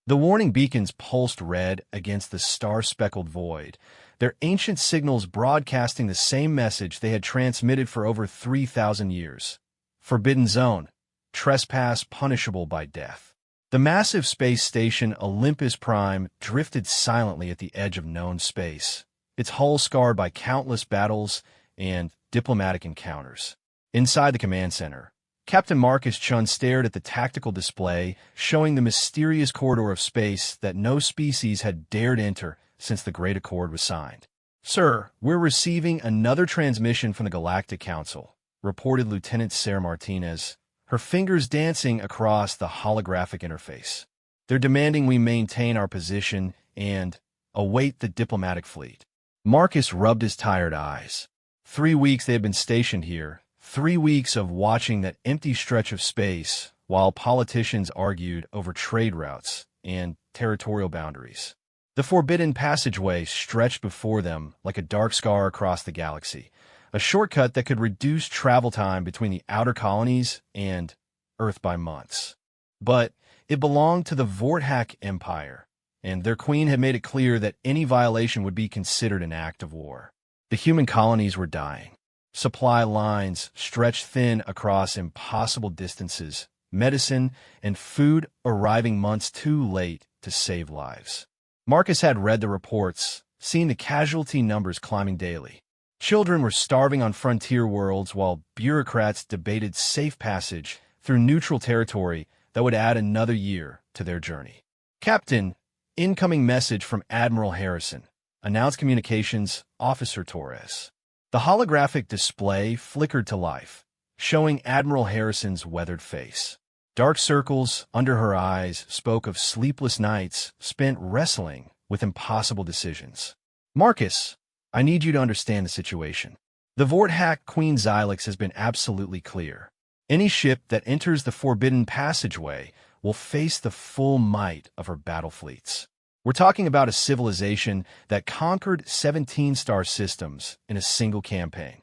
The warning beacons pulsed red against the star-speckled void, their ancient signals broadcasting the same message they had transmitted for over 3,000 years. Forbidden zone. Trespass punishable by death. The massive space station Olympus Prime drifted silently at the edge of known space, its hull scarred by countless battles and diplomatic encounters. Inside the command center, Captain Marcus Chun stared at the tactical display showing the mysterious corridor of space that no species had dared enter since the Great Accord was signed. "Sir, we're receiving another transmission from the Galactic Council," reported Lieutenant Sarah Martinez, her fingers dancing across the holographic interface. "They're demanding we maintain our position and await the diplomatic fleet." Marcus rubbed his tired eyes. 3 weeks they had been stationed here, 3 weeks of watching that empty stretch of space while politicians argued over trade routes and territorial boundaries. The forbidden passageway stretched before them like a dark scar across the galaxy, a shortcut that could reduce travel time between the outer colonies and Earth by months. But it belonged to the Vorthak Empire, and their queen had made it clear that any violation would be considered an act of war. The human colonies were dying. Supply lines stretched thin across impossible distances, medicine and food arriving months too late to save lives. Marcus had read the reports, seen the casualty numbers climbing daily. Children were starving on frontier worlds while bureaucrats debated safe passage through neutral territory that would add another year to their journey. "Captain, incoming message from Admiral Harrison," announced Communications Officer Torres. The holographic display flickered to life, showing Admiral Harrison's weathered face. Dark circles under her eyes spoke of sleepless nights spent wrestling with impossible decisions. "Marcus, I need you to understand the situation. The Vorthak Queen Xylix has been absolutely clear. Any ship that enters the Forbidden Passageway will face the full might of her battle fleets. We're talking about a civilization that conquered 17 star systems in a single campaign."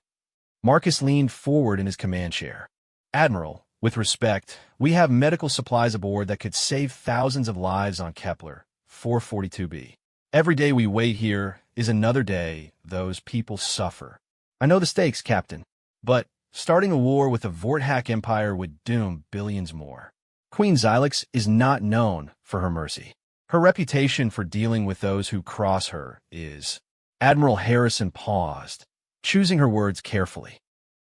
Marcus leaned forward in his command chair. "Admiral, with respect, we have medical supplies aboard that could save thousands of lives on Kepler 442b. Every day we wait here is another day those people suffer. I know the stakes, Captain, but starting a war with the Vorthak Empire would doom billions more. Queen Xylix is not known for her mercy. Her reputation for dealing with those who cross her is—" Admiral Harrison paused, choosing her words carefully.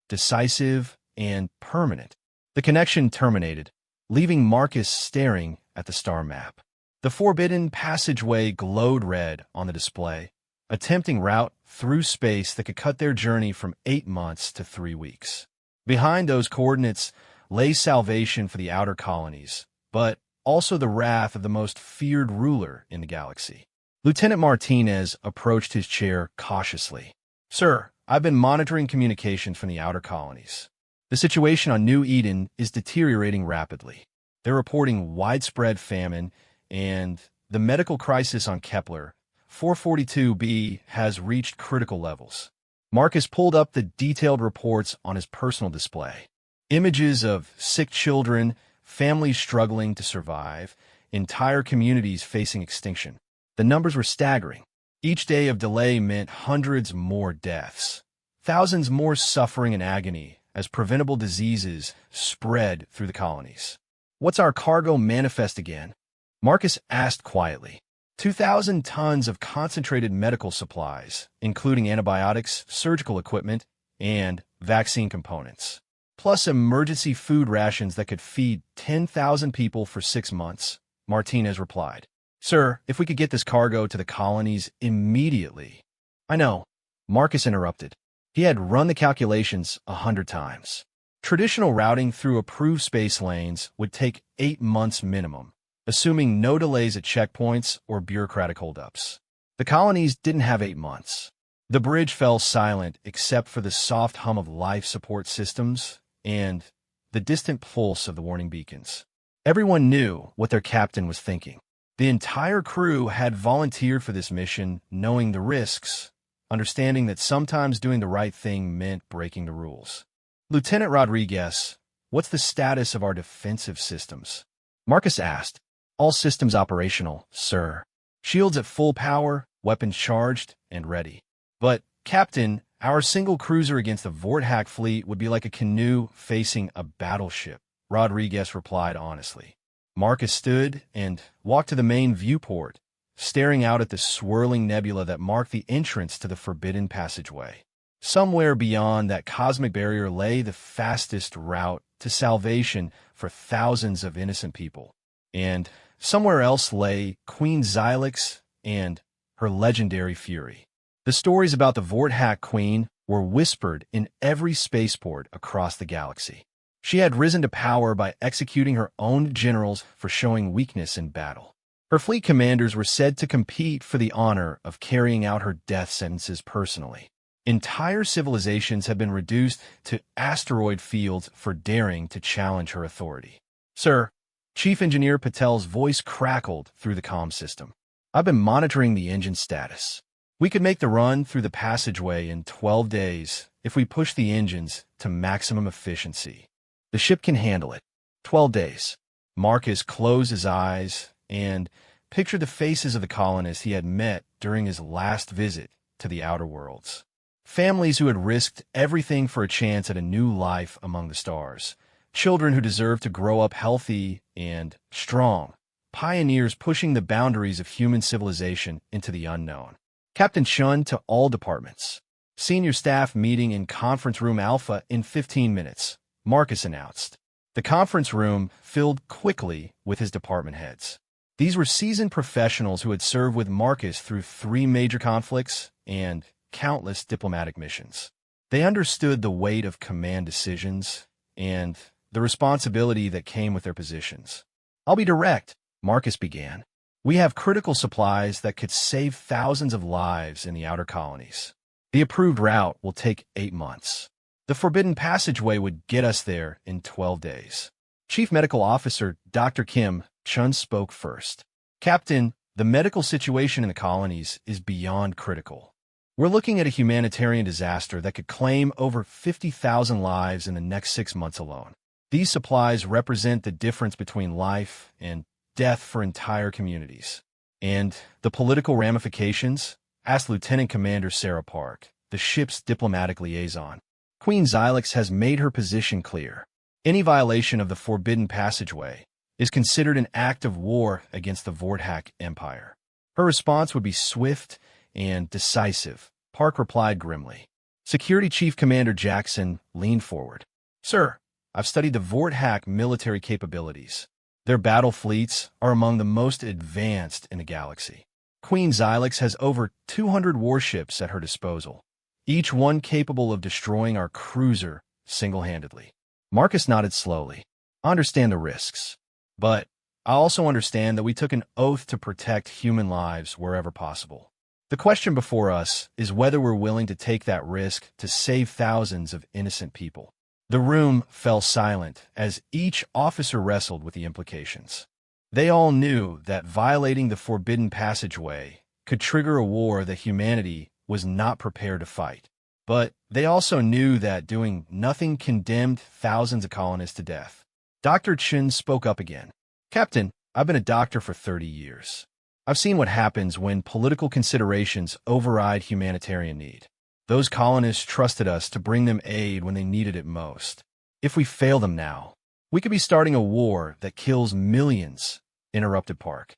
"Decisive and permanent." The connection terminated, leaving Marcus staring at the star map. The Forbidden Passageway glowed red on the display, a tempting route through space that could cut their journey from 8 months to 3 weeks. Behind those coordinates lay salvation for the outer colonies, but also the wrath of the most feared ruler in the galaxy. Lieutenant Martinez approached his chair cautiously. "Sir, I've been monitoring communications from the outer colonies. The situation on New Eden is deteriorating rapidly. They're reporting widespread famine, and the medical crisis on Kepler 442b has reached critical levels." Marcus pulled up the detailed reports on his personal display. Images of sick children, families struggling to survive, entire communities facing extinction. The numbers were staggering. Each day of delay meant hundreds more deaths, thousands more suffering and agony as preventable diseases spread through the colonies. "What's our cargo manifest again?" Marcus asked quietly. 2,000 tons of concentrated medical supplies, including antibiotics, surgical equipment, and vaccine components, plus emergency food rations that could feed 10,000 people for 6 months, Martinez replied. "Sir, if we could get this cargo to the colonies immediately." "I know," Marcus interrupted. He had run the calculations 100 times. Traditional routing through approved space lanes would take 8 months minimum, assuming no delays at checkpoints or bureaucratic holdups. The colonies didn't have 8 months. The bridge fell silent except for the soft hum of life support systems and the distant pulse of the warning beacons. Everyone knew what their captain was thinking. The entire crew had volunteered for this mission, knowing the risks, understanding that sometimes doing the right thing meant breaking the rules. "Lieutenant Rodriguez, what's the status of our defensive systems?" Marcus asked. All systems operational, sir. Shields at full power, weapons charged, and ready. But, Captain, our single cruiser against the Vorthack fleet would be like a canoe facing a battleship, Rodriguez replied honestly. Marcus stood and walked to the main viewport, staring out at the swirling nebula that marked the entrance to the forbidden passageway. Somewhere beyond that cosmic barrier lay the fastest route to salvation for thousands of innocent people. And somewhere else lay Queen Xylix and her legendary fury. The stories about the Vorthack Queen were whispered in every spaceport across the galaxy. She had risen to power by executing her own generals for showing weakness in battle. Her fleet commanders were said to compete for the honor of carrying out her death sentences personally. Entire civilizations have been reduced to asteroid fields for daring to challenge her authority. Sir, Chief Engineer Patel's voice crackled through the comm system. I've been monitoring the engine status. We could make the run through the passageway in 12 days if we push the engines to maximum efficiency. The ship can handle it. 12 days. Marcus closed his eyes and pictured the faces of the colonists he had met during his last visit to the outer worlds. Families who had risked everything for a chance at a new life among the stars. Children who deserved to grow up healthy and strong. Pioneers pushing the boundaries of human civilization into the unknown. Captain Chun to all departments. Senior staff meeting in Conference Room Alpha in 15 minutes, Marcus announced. The conference room filled quickly with his department heads. These were seasoned professionals who had served with Marcus through 3 major conflicts and countless diplomatic missions. They understood the weight of command decisions and the responsibility that came with their positions. I'll be direct, Marcus began. We have critical supplies that could save thousands of lives in the outer colonies. The approved route will take 8 months. The forbidden passageway would get us there in 12 days. Chief Medical Officer Dr. Kim Chun spoke first. Captain, the medical situation in the colonies is beyond critical. We're looking at a humanitarian disaster that could claim over 50,000 lives in the next 6 months alone. These supplies represent the difference between life and death for entire communities. And the political ramifications? Asked Lieutenant Commander Sarah Park, the ship's diplomatic liaison. Queen Xylix has made her position clear. Any violation of the forbidden passageway is considered an act of war against the Vorthack Empire. Her response would be swift and decisive, Park replied grimly. Security Chief Commander Jackson leaned forward. Sir, I've studied the Vorthack military capabilities. Their battle fleets are among the most advanced in the galaxy. Queen Xylix has over 200 warships at her disposal, each one capable of destroying our cruiser single-handedly. Marcus nodded slowly. I understand the risks, but I also understand that we took an oath to protect human lives wherever possible. The question before us is whether we're willing to take that risk to save thousands of innocent people. The room fell silent as each officer wrestled with the implications. They all knew that violating the forbidden passageway could trigger a war that humanity was not prepared to fight. But they also knew that doing nothing condemned thousands of colonists to death. Dr. Chun spoke up again. Captain, I've been a doctor for 30 years. I've seen what happens when political considerations override humanitarian need. Those colonists trusted us to bring them aid when they needed it most. If we fail them now, we could be starting a war that kills millions, interrupted Park.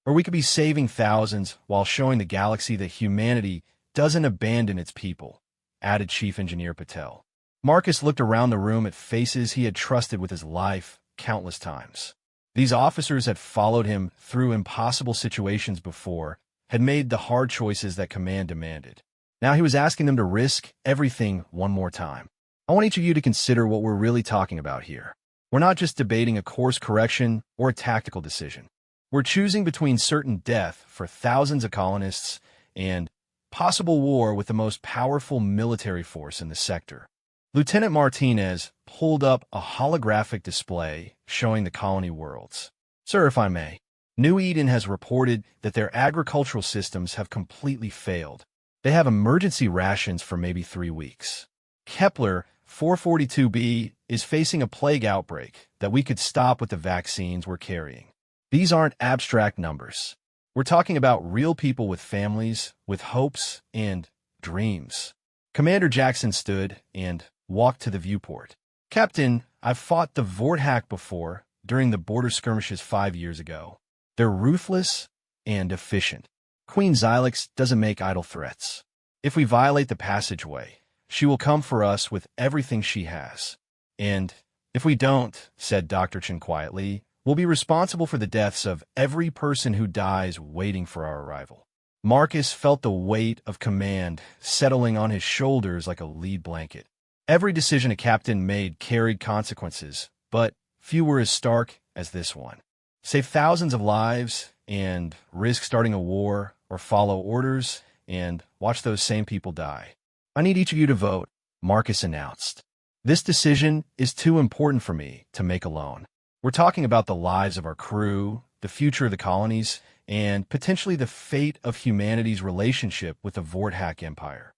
Or we could be saving thousands while showing the galaxy that humanity doesn't abandon its people, added Chief Engineer Patel. Marcus looked around the room at faces he had trusted with his life countless times. These officers had followed him through impossible situations before, had made the hard choices that command demanded. Now he was asking them to risk everything one more time. I want each of you to consider what we're really talking about here. We're not just debating a course correction or a tactical decision. We're choosing between certain death for thousands of colonists and possible war with the most powerful military force in the sector. Lieutenant Martinez pulled up a holographic display showing the colony worlds. Sir, if I may, New Eden has reported that their agricultural systems have completely failed. They have emergency rations for maybe 3 weeks. Kepler 442b is facing a plague outbreak that we could stop with the vaccines we're carrying. These aren't abstract numbers. We're talking about real people with families, with hopes and dreams. Commander Jackson stood and walked to the viewport. Captain, I've fought the Vorthak before, during the border skirmishes 5 years ago. They're ruthless and efficient. Queen Xylex doesn't make idle threats. If we violate the passageway, she will come for us with everything she has. And if we don't, said Dr. Chen quietly, we'll be responsible for the deaths of every person who dies waiting for our arrival. Marcus felt the weight of command settling on his shoulders like a lead blanket. Every decision a captain made carried consequences, but few were as stark as this one. Save thousands of lives and risk starting a war, or follow orders and watch those same people die. I need each of you to vote, Marcus announced. This decision is too important for me to make alone. We're talking about the lives of our crew, the future of the colonies, and potentially the fate of humanity's relationship with the Vorthak Empire.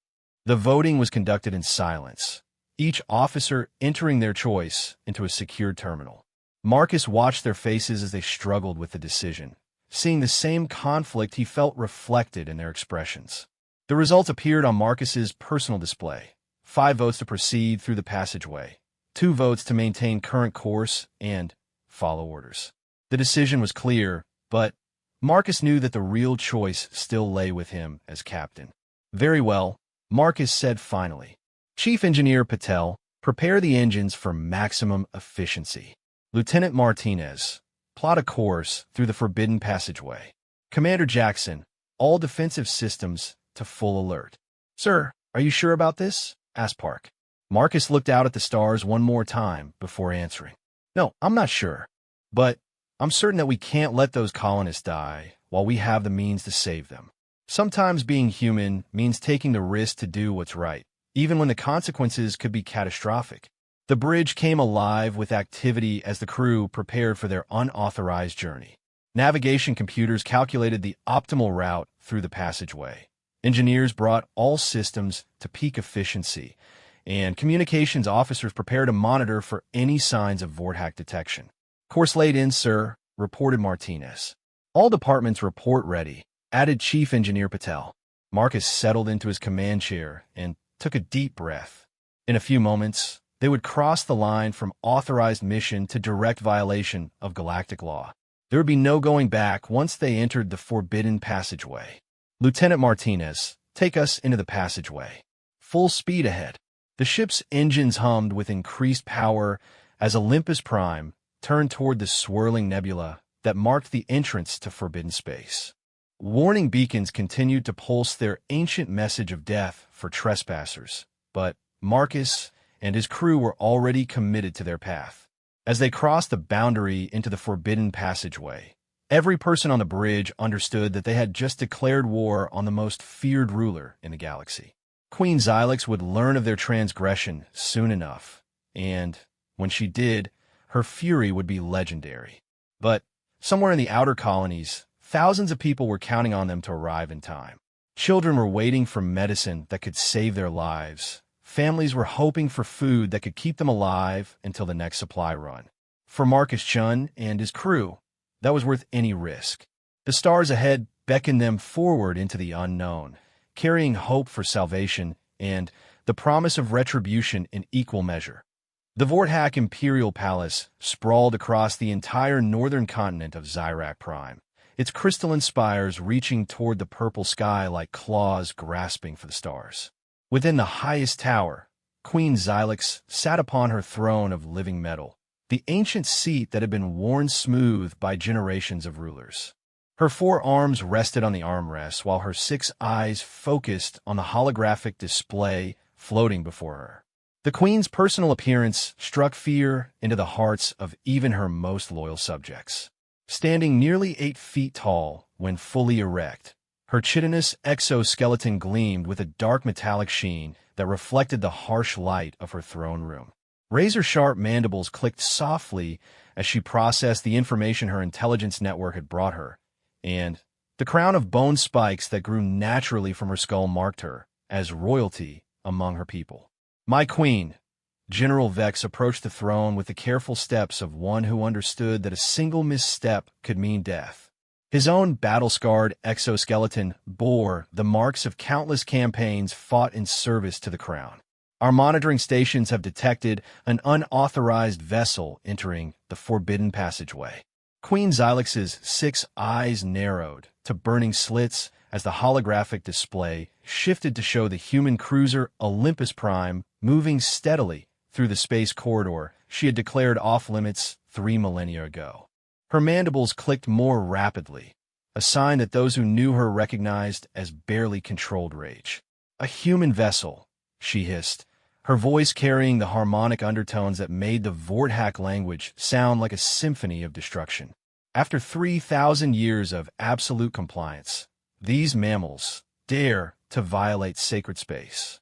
The voting was conducted in silence, each officer entering their choice into a secured terminal. Marcus watched their faces as they struggled with the decision, seeing the same conflict he felt reflected in their expressions. The result appeared on Marcus's personal display. 5 votes to proceed through the passageway, 2 votes to maintain current course and follow orders. The decision was clear, but Marcus knew that the real choice still lay with him as captain. Very well, Marcus said finally. Chief Engineer Patel, prepare the engines for maximum efficiency. Lieutenant Martinez, plot a course through the forbidden passageway. Commander Jackson, all defensive systems to full alert. Sir, are you sure about this? Asked Park. Marcus looked out at the stars one more time before answering. No, I'm not sure. But I'm certain that we can't let those colonists die while we have the means to save them. Sometimes being human means taking the risk to do what's right, even when the consequences could be catastrophic. The bridge came alive with activity as the crew prepared for their unauthorized journey. Navigation computers calculated the optimal route through the passageway. Engineers brought all systems to peak efficiency, and communications officers prepared to monitor for any signs of Vorthak detection. Course laid in, sir, reported Martinez. All departments report ready, added Chief Engineer Patel. Marcus settled into his command chair and took a deep breath. In a few moments, they would cross the line from authorized mission to direct violation of galactic law. There would be no going back once they entered the forbidden passageway. Lieutenant Martinez, take us into the passageway. Full speed ahead. The ship's engines hummed with increased power as Olympus Prime turned toward the swirling nebula that marked the entrance to forbidden space. Warning beacons continued to pulse their ancient message of death for trespassers, but Marcus and his crew were already committed to their path. As they crossed the boundary into the forbidden passageway, every person on the bridge understood that they had just declared war on the most feared ruler in the galaxy. Queen Xylex would learn of their transgression soon enough, and when she did, her fury would be legendary. But somewhere in the outer colonies, thousands of people were counting on them to arrive in time. Children were waiting for medicine that could save their lives. Families were hoping for food that could keep them alive until the next supply run. For Marcus Chun and his crew, that was worth any risk. The stars ahead beckoned them forward into the unknown, carrying hope for salvation and the promise of retribution in equal measure. The Vorthak Imperial Palace sprawled across the entire northern continent of Zyrak Prime, its crystalline spires reaching toward the purple sky like claws grasping for the stars. Within the highest tower, Queen Xylex sat upon her throne of living metal, the ancient seat that had been worn smooth by generations of rulers. Her 4 arms rested on the armrests while her 6 eyes focused on the holographic display floating before her. The queen's personal appearance struck fear into the hearts of even her most loyal subjects. Standing nearly 8 feet tall when fully erect, her chitinous exoskeleton gleamed with a dark metallic sheen that reflected the harsh light of her throne room. Razor-sharp mandibles clicked softly as she processed the information her intelligence network had brought her, and the crown of bone spikes that grew naturally from her skull marked her as royalty among her people. My queen, General Vex approached the throne with the careful steps of one who understood that a single misstep could mean death. His own battle-scarred exoskeleton bore the marks of countless campaigns fought in service to the crown. Our monitoring stations have detected an unauthorized vessel entering the forbidden passageway. Queen Xylix's 6 eyes narrowed to burning slits as the holographic display shifted to show the human cruiser Olympus Prime moving steadily through the space corridor she had declared off-limits 3 millennia ago. Her mandibles clicked more rapidly, a sign that those who knew her recognized as barely controlled rage. "A human vessel," she hissed, her voice carrying the harmonic undertones that made the Vorthak language sound like a symphony of destruction. After 3,000 years of absolute compliance, these mammals dare to violate sacred space.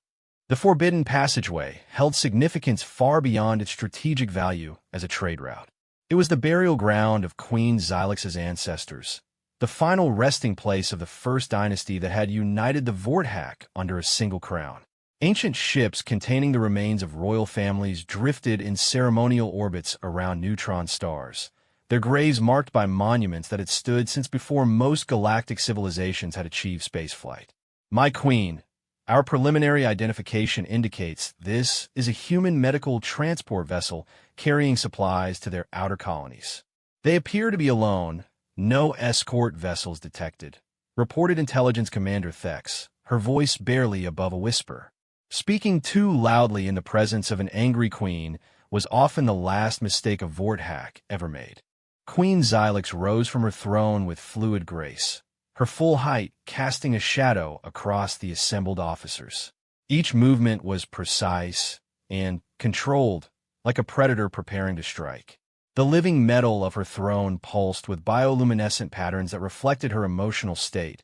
The forbidden passageway held significance far beyond its strategic value as a trade route. It was the burial ground of Queen Xylix's ancestors, the final resting place of the first dynasty that had united the Vorthak under a single crown. Ancient ships containing the remains of royal families drifted in ceremonial orbits around neutron stars, their graves marked by monuments that had stood since before most galactic civilizations had achieved spaceflight. "My queen, our preliminary identification indicates this is a human medical transport vessel carrying supplies to their outer colonies. They appear to be alone, no escort vessels detected," reported Intelligence Commander Thex, her voice barely above a whisper. Speaking too loudly in the presence of an angry queen was often the last mistake a Vorthak ever made. Queen Xylix rose from her throne with fluid grace, her full height casting a shadow across the assembled officers. Each movement was precise and controlled, like a predator preparing to strike. The living metal of her throne pulsed with bioluminescent patterns that reflected her emotional state,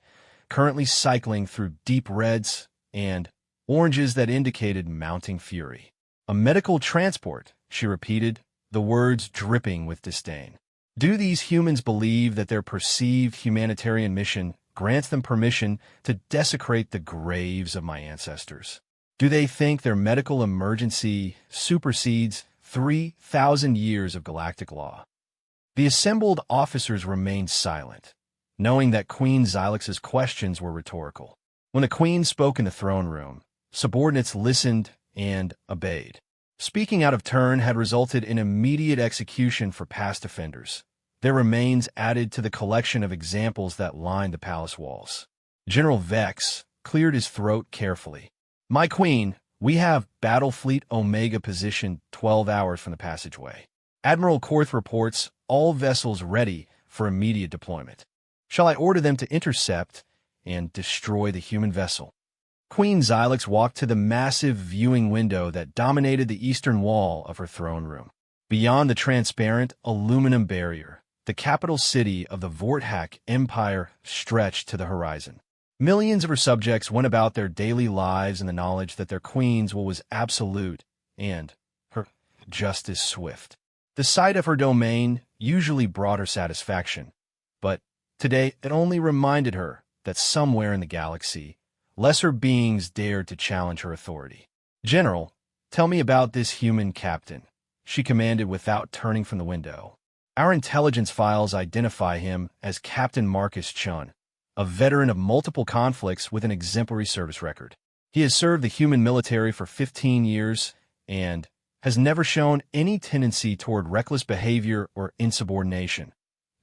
currently cycling through deep reds and oranges that indicated mounting fury. "A medical transport," she repeated, the words dripping with disdain. "Do these humans believe that their perceived humanitarian mission grants them permission to desecrate the graves of my ancestors? Do they think their medical emergency supersedes 3,000 years of galactic law?" The assembled officers remained silent, knowing that Queen Xylix's questions were rhetorical. When the queen spoke in the throne room, subordinates listened and obeyed. Speaking out of turn had resulted in immediate execution for past offenders, their remains added to the collection of examples that lined the palace walls. General Vex cleared his throat carefully. "My queen, we have Battle Fleet Omega positioned 12 hours from the passageway. Admiral Korth reports all vessels ready for immediate deployment. Shall I order them to intercept and destroy the human vessel?" Queen Xylix walked to the massive viewing window that dominated the eastern wall of her throne room. Beyond the transparent aluminum barrier, the capital city of the Vorthak Empire stretched to the horizon. Millions of her subjects went about their daily lives in the knowledge that their queen's will was absolute and her justice swift. The sight of her domain usually brought her satisfaction, but today it only reminded her that somewhere in the galaxy, lesser beings dared to challenge her authority. "General, tell me about this human captain," she commanded without turning from the window. "Our intelligence files identify him as Captain Marcus Chun, a veteran of multiple conflicts with an exemplary service record. He has served the human military for 15 years and has never shown any tendency toward reckless behavior or insubordination,"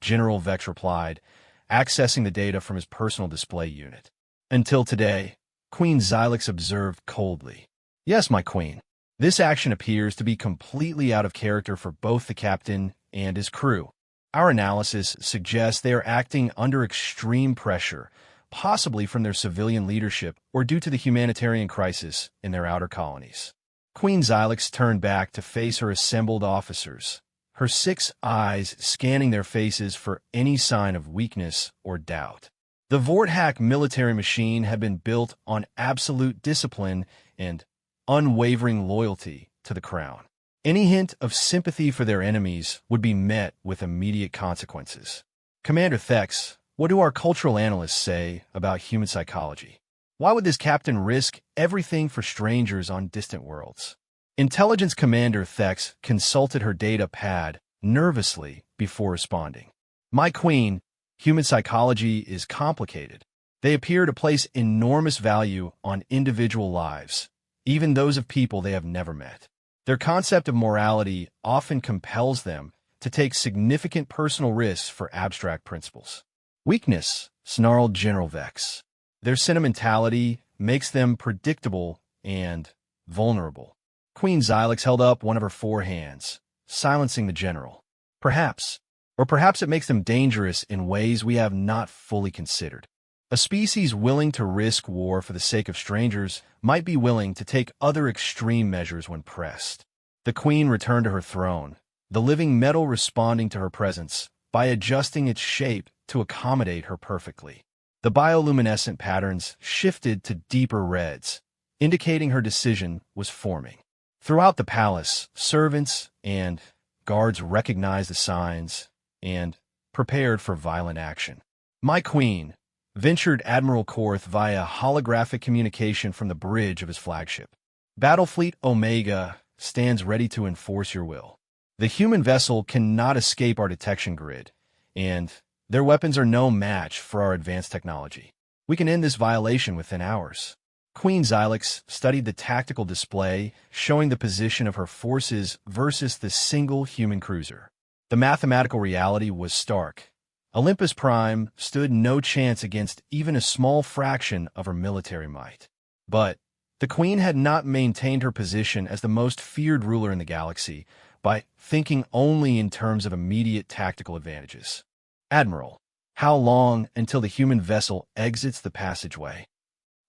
General Vex replied, accessing the data from his personal display unit. "Until today," Queen Xylix observed coldly. "Yes, my queen. This action appears to be completely out of character for both the captain and his crew. Our analysis suggests they are acting under extreme pressure, possibly from their civilian leadership or due to the humanitarian crisis in their outer colonies." Queen Xylix turned back to face her assembled officers, her 6 eyes scanning their faces for any sign of weakness or doubt. The Vorthak military machine had been built on absolute discipline and unwavering loyalty to the crown. Any hint of sympathy for their enemies would be met with immediate consequences. "Commander Thex, what do our cultural analysts say about human psychology? Why would this captain risk everything for strangers on distant worlds?" Intelligence Commander Thex consulted her data pad nervously before responding. My queen, human psychology is complicated. They appear to place enormous value on individual lives, even those of people they have never met. Their concept of morality often compels them to take significant personal risks for abstract principles. Weakness, snarled General Vex. Their sentimentality makes them predictable and vulnerable. Queen Xylix held up one of her 4 hands, silencing the general. Perhaps, or perhaps it makes them dangerous in ways we have not fully considered. A species willing to risk war for the sake of strangers might be willing to take other extreme measures when pressed. The queen returned to her throne, the living metal responding to her presence by adjusting its shape to accommodate her perfectly. The bioluminescent patterns shifted to deeper reds, indicating her decision was forming. Throughout the palace, servants and guards recognized the signs and prepared for violent action. My queen, ventured Admiral Korth via holographic communication from the bridge of his flagship. Battlefleet Omega stands ready to enforce your will. The human vessel cannot escape our detection grid, and their weapons are no match for our advanced technology. We can end this violation within hours. Queen Xylix studied the tactical display, showing the position of her forces versus the single human cruiser. The mathematical reality was stark. Olympus Prime stood no chance against even a small fraction of her military might. But the Queen had not maintained her position as the most feared ruler in the galaxy by thinking only in terms of immediate tactical advantages. Admiral, how long until the human vessel exits the passageway?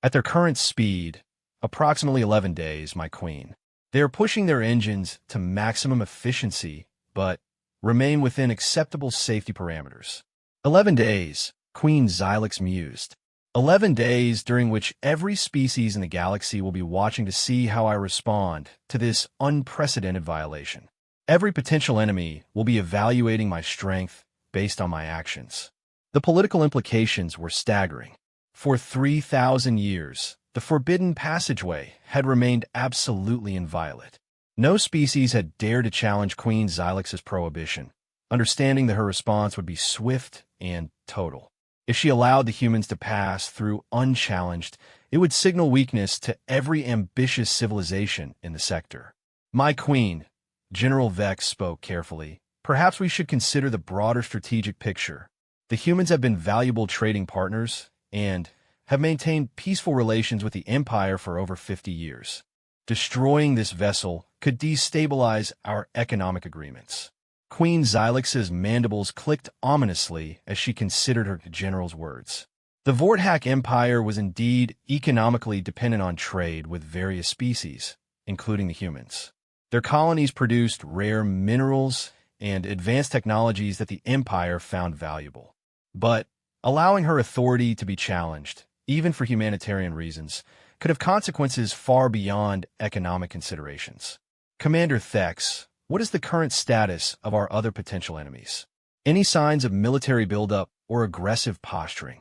At their current speed, approximately 11 days, my queen. They are pushing their engines to maximum efficiency, but remain within acceptable safety parameters. 11 days, Queen Xylix mused. 11 days during which every species in the galaxy will be watching to see how I respond to this unprecedented violation. Every potential enemy will be evaluating my strength based on my actions. The political implications were staggering. For 3,000 years, the forbidden passageway had remained absolutely inviolate. No species had dared to challenge Queen Xylix's prohibition, understanding that her response would be swift and total. If she allowed the humans to pass through unchallenged, it would signal weakness to every ambitious civilization in the sector. My queen, General Vex spoke carefully, perhaps we should consider the broader strategic picture. The humans have been valuable trading partners and have maintained peaceful relations with the Empire for over 50 years. Destroying this vessel could destabilize our economic agreements. Queen Xylix's mandibles clicked ominously as she considered her general's words. The Vorthak Empire was indeed economically dependent on trade with various species, including the humans. Their colonies produced rare minerals and advanced technologies that the Empire found valuable. But allowing her authority to be challenged, even for humanitarian reasons, could have consequences far beyond economic considerations. Commander Thex, what is the current status of our other potential enemies? Any signs of military buildup or aggressive posturing?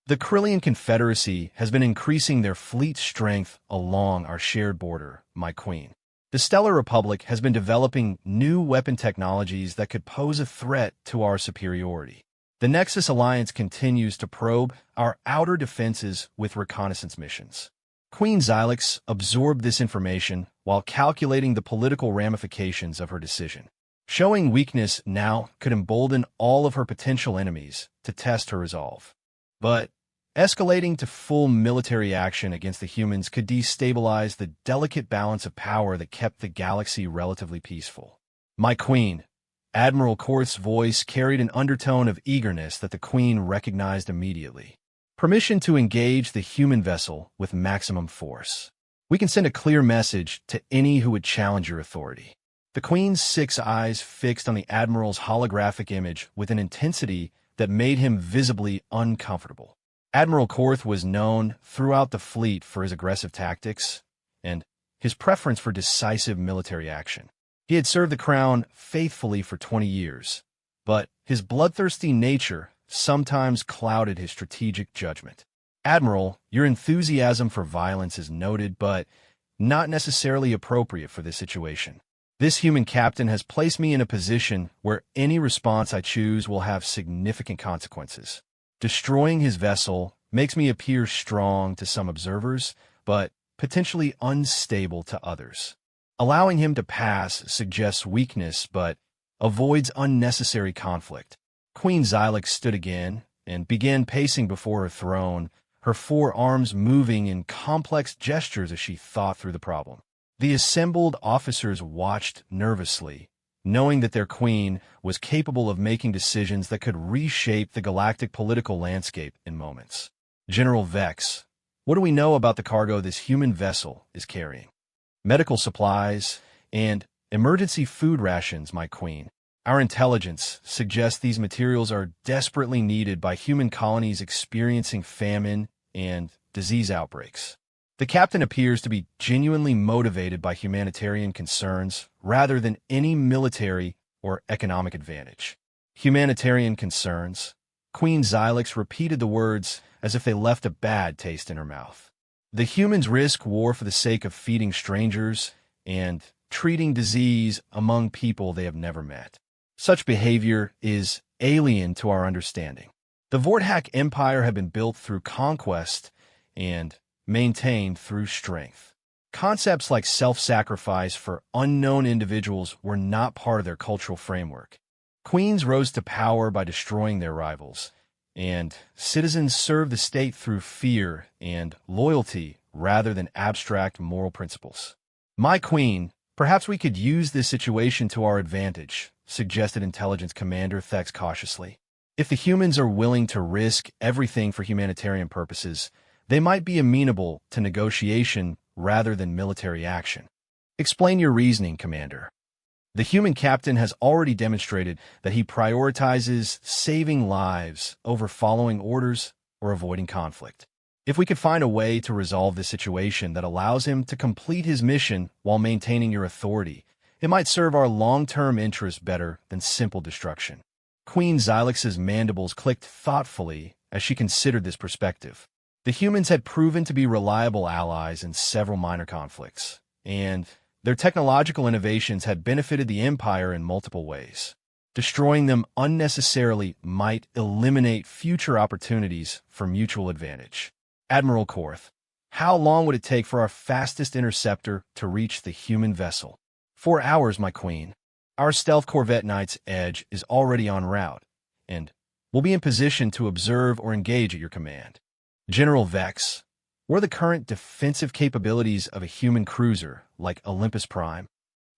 The Krillian Confederacy has been increasing their fleet strength along our shared border, my queen. The Stellar Republic has been developing new weapon technologies that could pose a threat to our superiority. The Nexus Alliance continues to probe our outer defenses with reconnaissance missions. Queen Xylix absorbed this information while calculating the political ramifications of her decision. Showing weakness now could embolden all of her potential enemies to test her resolve. But escalating to full military action against the humans could destabilize the delicate balance of power that kept the galaxy relatively peaceful. My queen, Admiral Korth's voice carried an undertone of eagerness that the queen recognized immediately. Permission to engage the human vessel with maximum force. We can send a clear message to any who would challenge your authority. The queen's 6 eyes fixed on the admiral's holographic image with an intensity that made him visibly uncomfortable. Admiral Korth was known throughout the fleet for his aggressive tactics and his preference for decisive military action. He had served the crown faithfully for 20 years, but his bloodthirsty nature sometimes clouded his strategic judgment. Admiral, your enthusiasm for violence is noted, but not necessarily appropriate for this situation. This human captain has placed me in a position where any response I choose will have significant consequences. Destroying his vessel makes me appear strong to some observers, but potentially unstable to others. Allowing him to pass suggests weakness, but avoids unnecessary conflict. Queen Xylix stood again and began pacing before her throne, her forearms moving in complex gestures as she thought through the problem. The assembled officers watched nervously, knowing that their queen was capable of making decisions that could reshape the galactic political landscape in moments. General Vex, what do we know about the cargo this human vessel is carrying? Medical supplies and emergency food rations, my queen. Our intelligence suggests these materials are desperately needed by human colonies experiencing famine and disease outbreaks. The captain appears to be genuinely motivated by humanitarian concerns rather than any military or economic advantage. Humanitarian concerns. Queen Xylix repeated the words as if they left a bad taste in her mouth. The humans risk war for the sake of feeding strangers and treating disease among people they have never met. Such behavior is alien to our understanding. The Vorthak Empire had been built through conquest and maintained through strength. Concepts like self-sacrifice for unknown individuals were not part of their cultural framework. Queens rose to power by destroying their rivals, and citizens served the state through fear and loyalty rather than abstract moral principles. My queen, perhaps we could use this situation to our advantage, suggested Intelligence Commander Thex cautiously. If the humans are willing to risk everything for humanitarian purposes, they might be amenable to negotiation rather than military action. Explain your reasoning, Commander. The human captain has already demonstrated that he prioritizes saving lives over following orders or avoiding conflict. If we could find a way to resolve this situation that allows him to complete his mission while maintaining your authority, it might serve our long-term interests better than simple destruction. Queen Xylix's mandibles clicked thoughtfully as she considered this perspective. The humans had proven to be reliable allies in several minor conflicts, and their technological innovations had benefited the Empire in multiple ways. Destroying them unnecessarily might eliminate future opportunities for mutual advantage. Admiral Korth, how long would it take for our fastest interceptor to reach the human vessel? 4 hours, my queen. Our stealth corvette Knight's Edge is already en route, and will be in position to observe or engage at your command. General Vex, what are the current defensive capabilities of a human cruiser like Olympus Prime?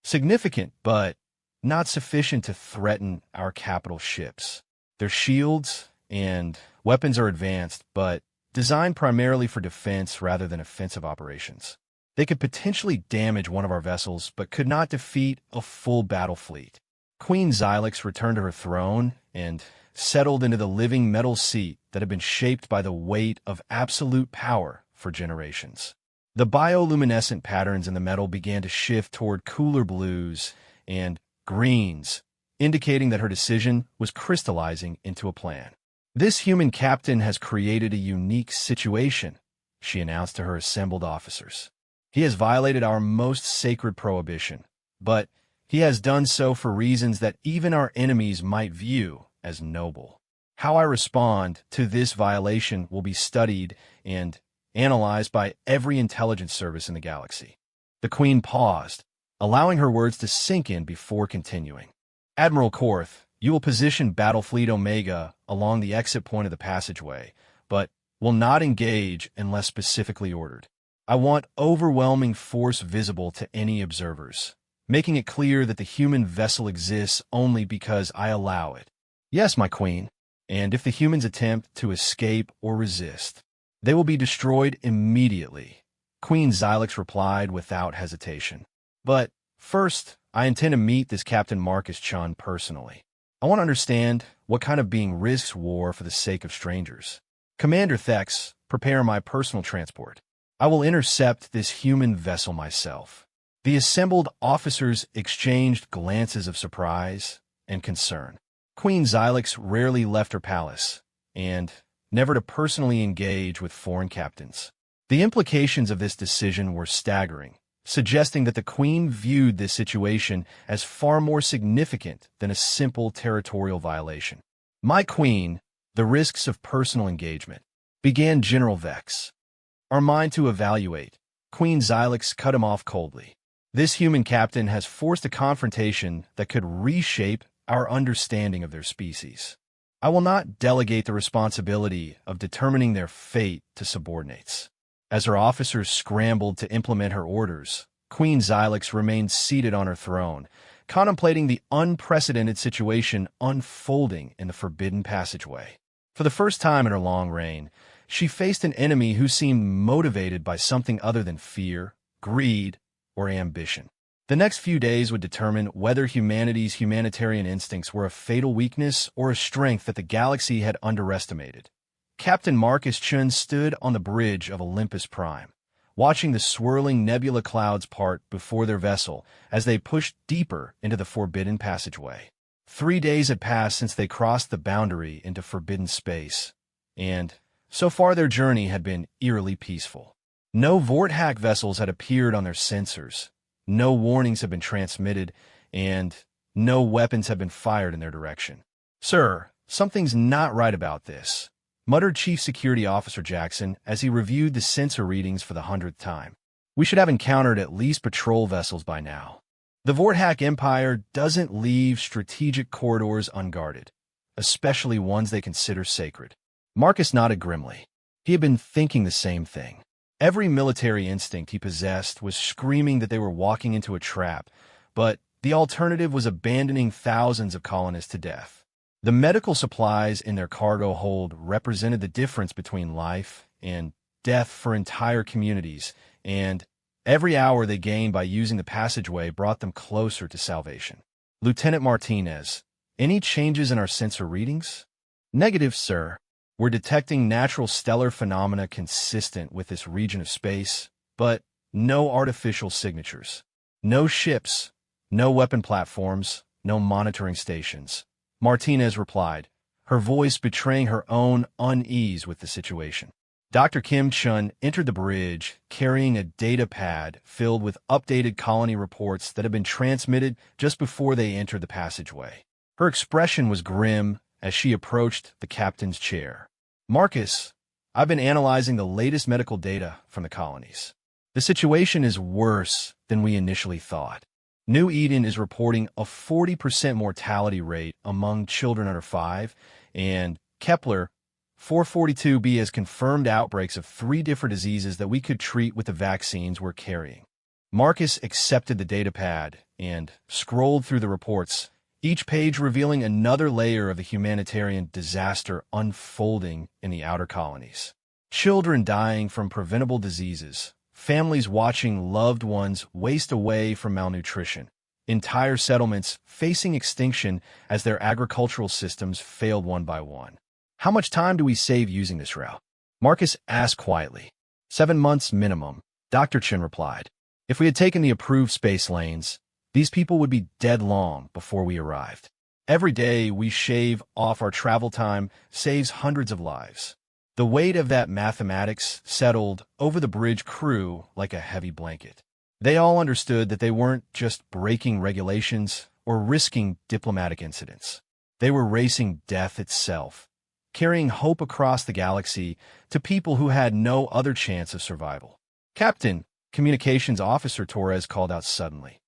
Significant, but not sufficient to threaten our capital ships. Their shields and weapons are advanced, but designed primarily for defense rather than offensive operations. They could potentially damage one of our vessels, but could not defeat a full battle fleet. Queen Xylix returned to her throne and settled into the living metal seat that had been shaped by the weight of absolute power for generations. The bioluminescent patterns in the metal began to shift toward cooler blues and greens, indicating that her decision was crystallizing into a plan. This human captain has created a unique situation, she announced to her assembled officers. He has violated our most sacred prohibition, but he has done so for reasons that even our enemies might view as noble. How I respond to this violation will be studied and analyzed by every intelligence service in the galaxy. The Queen paused, allowing her words to sink in before continuing. Admiral Korth, you will position Battlefleet Omega along the exit point of the passageway, but will not engage unless specifically ordered. I want overwhelming force visible to any observers, making it clear that the human vessel exists only because I allow it. Yes, my queen, and if the humans attempt to escape or resist, they will be destroyed immediately, Queen Xylix replied without hesitation. But first, I intend to meet this Captain Marcus Chun personally. I want to understand what kind of being risks war for the sake of strangers. Commander Thex, prepare my personal transport. I will intercept this human vessel myself. The assembled officers exchanged glances of surprise and concern. Queen Xylix rarely left her palace, and never to personally engage with foreign captains. The implications of this decision were staggering, suggesting that the Queen viewed this situation as far more significant than a simple territorial violation. "My Queen, the risks of personal engagement," began General Vex. "Are mine to evaluate." Queen Xylix cut him off coldly. "This human captain has forced a confrontation that could reshape our understanding of their species. I will not delegate the responsibility of determining their fate to subordinates." As her officers scrambled to implement her orders, Queen Xylix remained seated on her throne, contemplating the unprecedented situation unfolding in the Forbidden Passageway. For the first time in her long reign, she faced an enemy who seemed motivated by something other than fear, greed, or ambition. The next few days would determine whether humanity's humanitarian instincts were a fatal weakness or a strength that the galaxy had underestimated. Captain Marcus Chun stood on the bridge of Olympus Prime, watching the swirling nebula clouds part before their vessel as they pushed deeper into the Forbidden Passageway. 3 days had passed since they crossed the boundary into forbidden space, and so far their journey had been eerily peaceful. No Vorthack vessels had appeared on their sensors, no warnings had been transmitted, and no weapons had been fired in their direction. "Sir, something's not right about this," muttered Chief Security Officer Jackson as he reviewed the sensor readings for the 100th time. "We should have encountered at least patrol vessels by now. The Vorthack Empire doesn't leave strategic corridors unguarded, especially ones they consider sacred." Marcus nodded grimly. He had been thinking the same thing. Every military instinct he possessed was screaming that they were walking into a trap, but the alternative was abandoning thousands of colonists to death. The medical supplies in their cargo hold represented the difference between life and death for entire communities, and every hour they gained by using the passageway brought them closer to salvation. "Lieutenant Martinez, any changes in our sensor readings?" "Negative, sir. We're detecting natural stellar phenomena consistent with this region of space, but no artificial signatures. No ships, no weapon platforms, no monitoring stations," Martinez replied, her voice betraying her own unease with the situation. Dr. Kim Chun entered the bridge, carrying a data pad filled with updated colony reports that had been transmitted just before they entered the passageway. Her expression was grim as she approached the captain's chair. "Marcus, I've been analyzing the latest medical data from the colonies. The situation is worse than we initially thought. New Eden is reporting a 40% mortality rate among children under 5, and Kepler 442b has confirmed outbreaks of 3 different diseases that we could treat with the vaccines we're carrying." Marcus accepted the datapad and scrolled through the reports, each page revealing another layer of the humanitarian disaster unfolding in the outer colonies. Children dying from preventable diseases, families watching loved ones waste away from malnutrition, entire settlements facing extinction as their agricultural systems failed one by one. "How much time do we save using this route?" Marcus asked quietly. 7 months minimum, Dr. Chin replied. "If we had taken the approved space lanes, these people would be dead long before we arrived. Every day we shave off our travel time saves hundreds of lives." The weight of that mathematics settled over the bridge crew like a heavy blanket. They all understood that they weren't just breaking regulations or risking diplomatic incidents. They were racing death itself, carrying hope across the galaxy to people who had no other chance of survival. "Captain," Communications Officer Torres called out suddenly.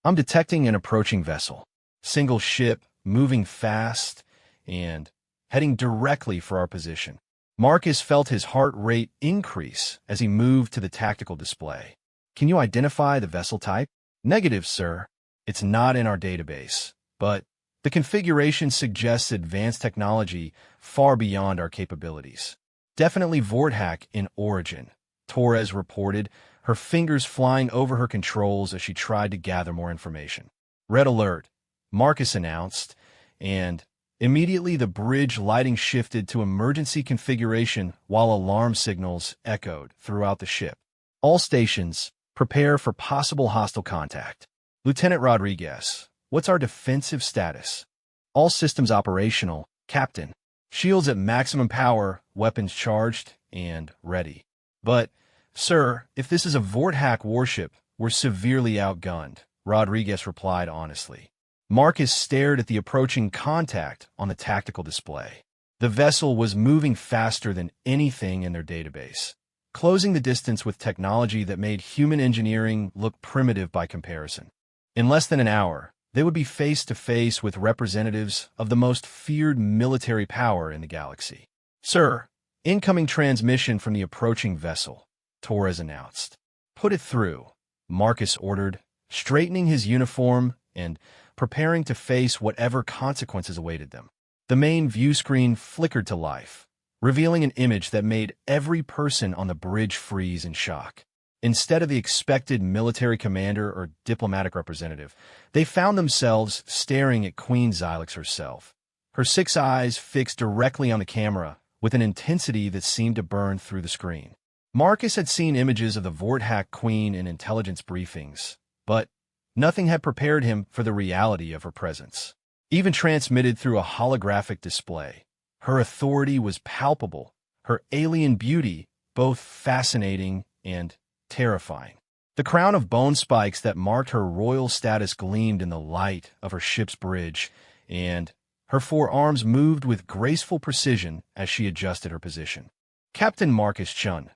"I'm detecting an approaching vessel. Single ship, moving fast, and heading directly for our position." Marcus felt his heart rate increase as he moved to the tactical display. "Can you identify the vessel type?" "Negative, sir. It's not in our database, but the configuration suggests advanced technology far beyond our capabilities." "Definitely Vorthack in origin," Torres reported, her fingers flying over her controls as she tried to gather more information. "Red alert," Marcus announced, and immediately the bridge lighting shifted to emergency configuration while alarm signals echoed throughout the ship. "All stations, prepare for possible hostile contact." "Lieutenant Rodriguez, what's our defensive status?" "All systems operational, Captain. Shields at maximum power, weapons charged, and ready." "But, sir, if this is a Vorthack warship, were severely outgunned, Rodriguez replied honestly. Marcus stared at the approaching contact on the tactical display. The vessel was moving faster than anything in their database, closing the distance with technology that made human engineering look primitive by comparison. In less than an hour, they would be face to face with representatives of the most feared military power in the galaxy. "Sir, incoming transmission from the approaching vessel," Torres announced. "Put it through," Marcus ordered, straightening his uniform and preparing to face whatever consequences awaited them. The main view screen flickered to life, revealing an image that made every person on the bridge freeze in shock. Instead of the expected military commander or diplomatic representative, they found themselves staring at Queen Xylex herself, her 6 eyes fixed directly on the camera with an intensity that seemed to burn through the screen. Marcus had seen images of the Vorthack Queen in intelligence briefings, but nothing had prepared him for the reality of her presence. Even transmitted through a holographic display, her authority was palpable, her alien beauty both fascinating and terrifying. The crown of bone spikes that marked her royal status gleamed in the light of her ship's bridge, and her 4 arms moved with graceful precision as she adjusted her position. "Captain Marcus Chun,"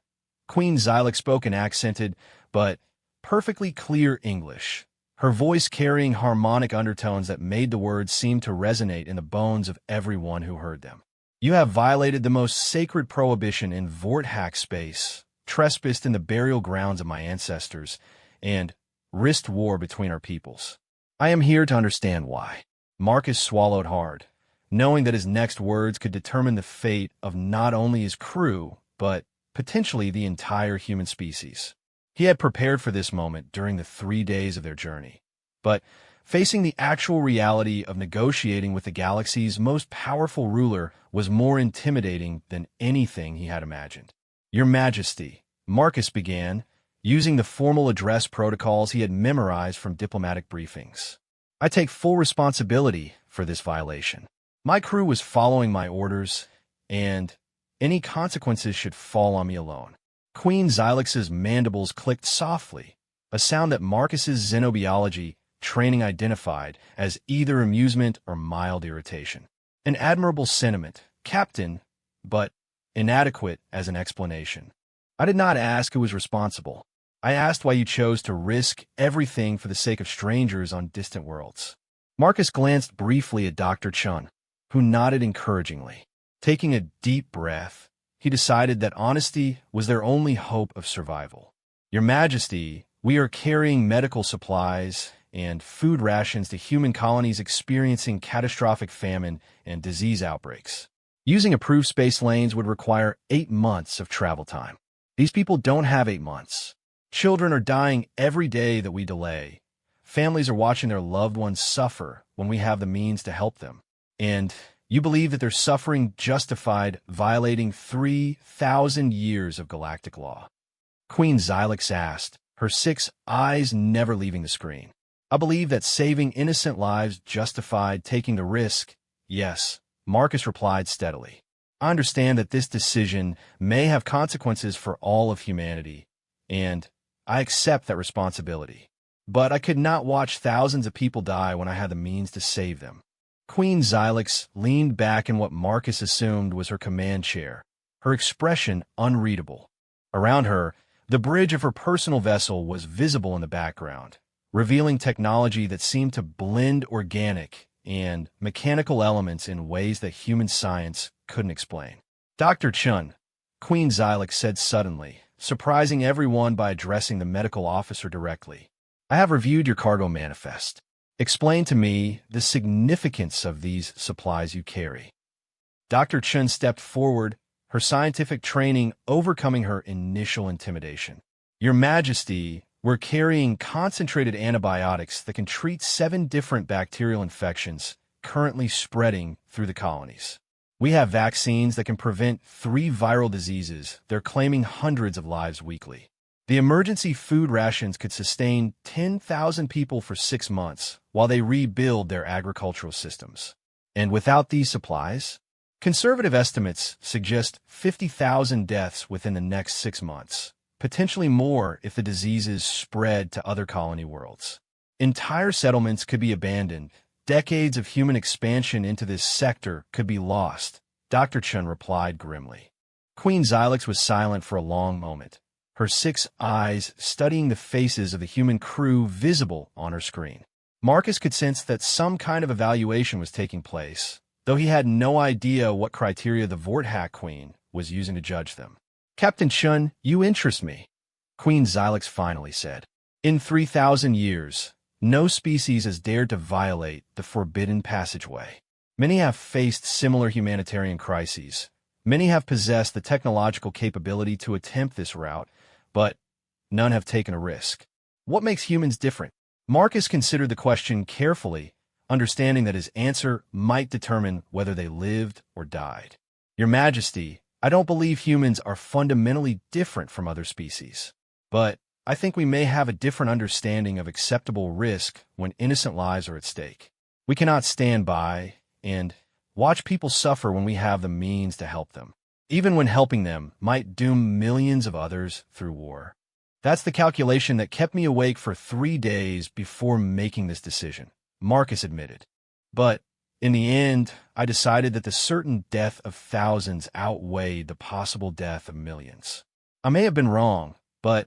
Queen Xylex spoke in accented but perfectly clear English, her voice carrying harmonic undertones that made the words seem to resonate in the bones of everyone who heard them. "You have violated the most sacred prohibition in Vorthack space, trespassed in the burial grounds of my ancestors, and risked war between our peoples. I am here to understand why." Marcus swallowed hard, knowing that his next words could determine the fate of not only his crew, but potentially the entire human species. He had prepared for this moment during the 3 days of their journey, but facing the actual reality of negotiating with the galaxy's most powerful ruler was more intimidating than anything he had imagined. "Your Majesty," Marcus began, using the formal address protocols he had memorized from diplomatic briefings. "I take full responsibility for this violation. My crew was following my orders, and any consequences should fall on me alone." Queen Xylex's mandibles clicked softly, a sound that Marcus's xenobiology training identified as either amusement or mild irritation. An admirable sentiment, Captain, but inadequate as an explanation. "I did not ask who was responsible. I asked why you chose to risk everything for the sake of strangers on distant worlds." Marcus glanced briefly at Dr. Chun, who nodded encouragingly. Taking a deep breath, he decided that honesty was their only hope of survival. "Your Majesty, we are carrying medical supplies and food rations to human colonies experiencing catastrophic famine and disease outbreaks. Using approved space lanes would require 8 months of travel time. These people don't have 8 months. Children are dying every day that we delay. Families are watching their loved ones suffer when we have the means to help them. And you believe that their suffering justified violating 3,000 years of galactic law?" Queen Xylex asked, her 6 eyes never leaving the screen. "I believe that saving innocent lives justified taking the risk." "Yes," Marcus replied steadily. "I understand that this decision may have consequences for all of humanity, and I accept that responsibility. But I could not watch thousands of people die when I had the means to save them." Queen Xylex leaned back in what Marcus assumed was her command chair, her expression unreadable. Around her, the bridge of her personal vessel was visible in the background, revealing technology that seemed to blend organic and mechanical elements in ways that human science couldn't explain. "Dr. Chun," Queen Xylex said suddenly, surprising everyone by addressing the medical officer directly, "I have reviewed your cargo manifest. Explain to me the significance of these supplies you carry." Dr. Chun stepped forward, her scientific training overcoming her initial intimidation. "Your Majesty, we're carrying concentrated antibiotics that can treat 7 different bacterial infections currently spreading through the colonies. We have vaccines that can prevent 3 viral diseases. They're claiming hundreds of lives weekly. The emergency food rations could sustain 10,000 people for 6 months while they rebuild their agricultural systems. And without these supplies, conservative estimates suggest 50,000 deaths within the next 6 months, potentially more if the diseases spread to other colony worlds. Entire settlements could be abandoned. Decades of human expansion into this sector could be lost, Dr. Chun replied grimly. Queen Xylex was silent for a long moment, her 6 eyes studying the faces of the human crew visible on her screen. Marcus could sense that some kind of evaluation was taking place, though he had no idea what criteria the Vorthack Queen was using to judge them. Captain Chun, you interest me, Queen Xylex finally said. In 3,000 years, no species has dared to violate the forbidden passageway. Many have faced similar humanitarian crises. Many have possessed the technological capability to attempt this route, but none have taken a risk. What makes humans different? Marcus considered the question carefully, understanding that his answer might determine whether they lived or died. Your Majesty, I don't believe humans are fundamentally different from other species, but I think we may have a different understanding of acceptable risk when innocent lives are at stake. We cannot stand by and watch people suffer when we have the means to help them, even when helping them might doom millions of others through war. That's the calculation that kept me awake for 3 days before making this decision, Marcus admitted. But in the end, I decided that the certain death of thousands outweighed the possible death of millions. I may have been wrong, but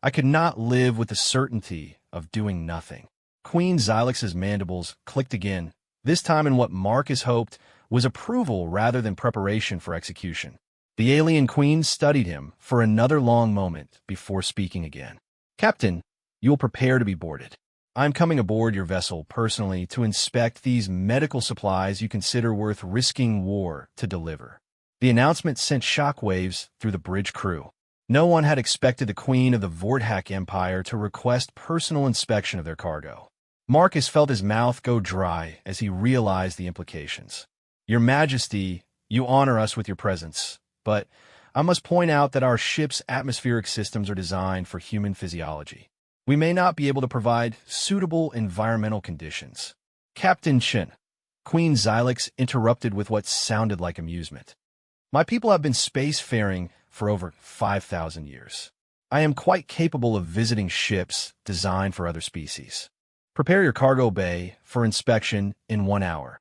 I could not live with the certainty of doing nothing. Queen Xylex's mandibles clicked again, this time in what Marcus hoped was approval rather than preparation for execution. The alien queen studied him for another long moment before speaking again. Captain, you will prepare to be boarded. I'm coming aboard your vessel personally to inspect these medical supplies you consider worth risking war to deliver. The announcement sent shockwaves through the bridge crew. No one had expected the queen of the Vorthack Empire to request personal inspection of their cargo. Marcus felt his mouth go dry as he realized the implications. Your Majesty, you honor us with your presence, but I must point out that our ship's atmospheric systems are designed for human physiology. We may not be able to provide suitable environmental conditions. Captain Chen, Queen Xylex interrupted with what sounded like amusement. My people have been spacefaring for over 5,000 years. I am quite capable of visiting ships designed for other species. Prepare your cargo bay for inspection in 1 hour.